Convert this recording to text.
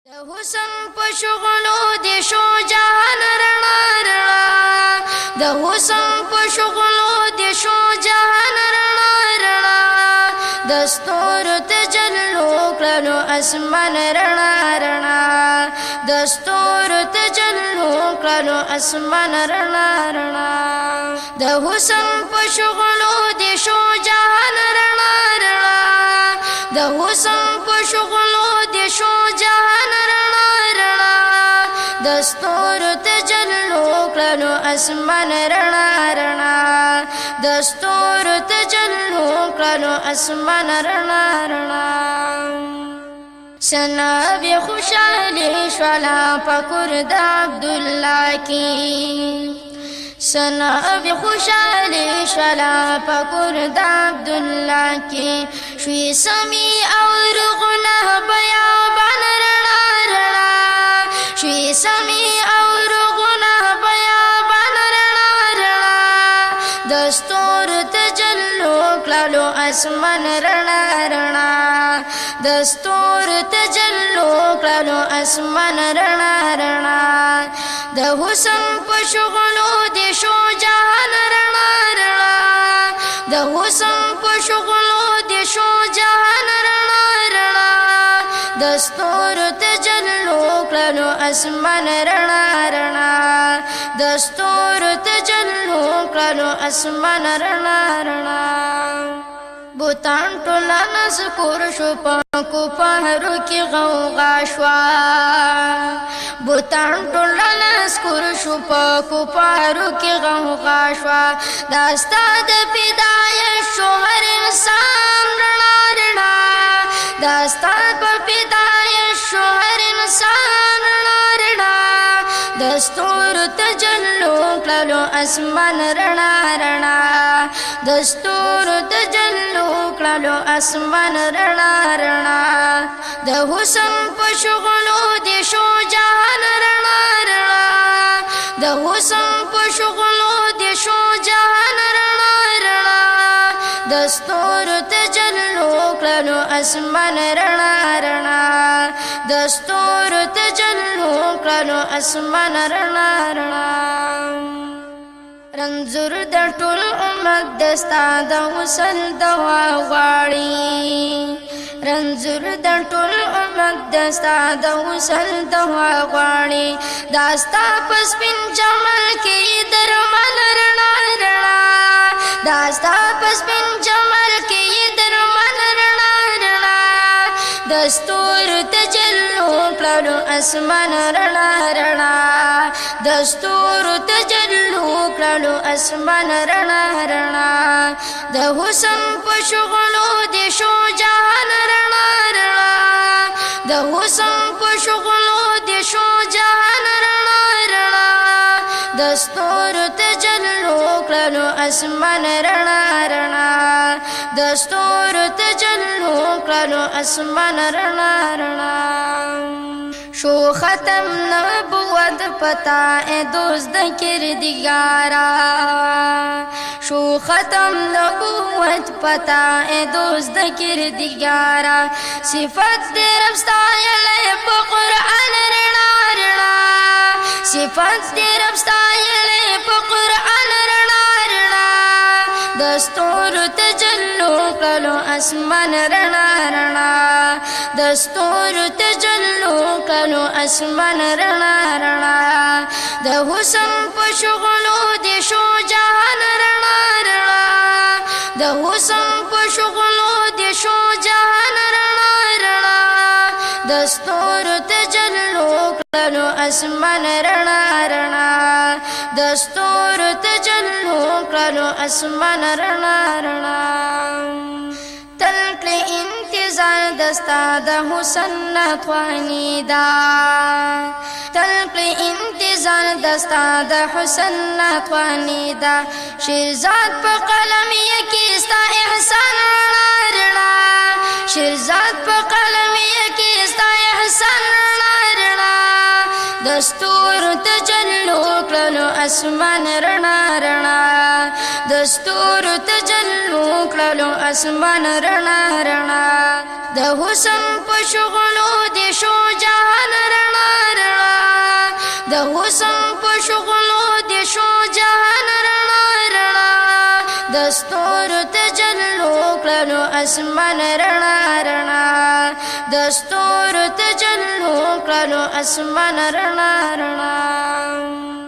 د حسن په شغلو دې شو جهان رڼا رڼا د حسن په شغلو دې شو جهان رڼا رڼا د ستورو تجلو کړلو اسمان رڼا رڼا د ستورو تجلو کړلو اسمان رڼا رڼا د حسن په شغلو دې شو جهان رڼا رڼا د حسن په شغلو دې شو جهان رڼا رڼا د ستورو تجلو کړلو اسمان رڼا رڼا د ستورو تجلو کړلو اسمان رڼا رڼا سنا بی خوشحالی شوالا پکور د عبدالله کی سنا بی خوشحالی شوالا پکور د عبدالله کی شوی سمی اور غنه بیابان رڼا رڼا شوی سمی اور غنه بیابان رڼا رڼا د ستورو تجلو کړلو اسمان رڼا رڼا د ستورو تجلو کړلو اسمان رڼا رڼا د حسن په شغلو دې شو جهان رڼا رڼا د حسن په شغلو دې شو جهان رڼا رڼا د ستورو تجلو کړلو اسمان رڼا رڼا د ستورو تجلو کړلو اسمان رڼا رڼا بوتان ټوله نذکر شو پاکو پهرو کې غوغا شوا بوتان ټوله نذکر شو پاکو پهرو کې غوغا شوا دا ستا د پیدایش شو هر انسان رڼا رڼا دا ستا په پیدایش شو هر انسان رڼا رڼا د ستورو تجلو کړلو اسمان رڼا رڼا د ستورو تجلو کړلو اسمان رڼا رڼا د حسن په شغلو دې شو جهان رڼا رڼا د حسن په شغلو دې شو جهان رڼا رڼا د ستورو تجلو کړلو اسمان رڼا رڼا د ستورو تجلو کړلو اسمان رڼا رڼا رنځور د ټول امت دستا د وصل دوا غواړي رنځور د ټول امت دستا د وصل دوا غواړي داستا پس پن جمل کې درمل رڼا رڼا داستا پس پن جمل کې درمل رڼا رڼا د ستورو تجلو کړلو اسمان رڼا رڼا د ستورو تجلو کړلو اسمان رڼا رڼا د حسن په شغلو دې شو جهان رڼا رڼا د حسن په شغلو دې شو جهان رڼا رڼا د ستورو تجلو کړلو اسمان رڼا رڼا د ستورو تجلو کړلو اسمان رڼا رڼا شو ختم نبوت پتا اے دوست کردگارا شو ختم نبوت پتا اے دوست کردگارا صفت دې رب ستایلې په قرآن رڼا رڼا صفت دې رب ستایلې په قرآن رڼا رڼا د ستورو تجلو کړلو اسمان رڼا رڼا د ستورو تجلو کړلو اسمان رڼا رڼا د حسن په شغلو دې شو جهان رڼا رڼا د حسن په شغلو دې شو جهان رڼا رڼا د ستورو تجلو کړلو اسمان رڼا رڼا د ستورو تجلو کړلو اسمان رڼا رڼا تل انتظار دستا د حسن نتوانی دا تل انتظار دستا د حسن نتوانی دا شیرزاد په قلم یکی ستا احسان رڼا رڼا شیرزاد په قلم یکی ستا احسان رڼا رڼا د ستورو تجلو کړلو اسمان رڼا رڼا د ستورو تجلو کړلو اسمان رڼا رڼا د حسن په شغلو دې شو جهان شغلو دي شو جهان رڼا رڼا دستور تجلو کړنو اسمان رڼا رڼا دستور تجلو کړنو اسمان رڼا رڼا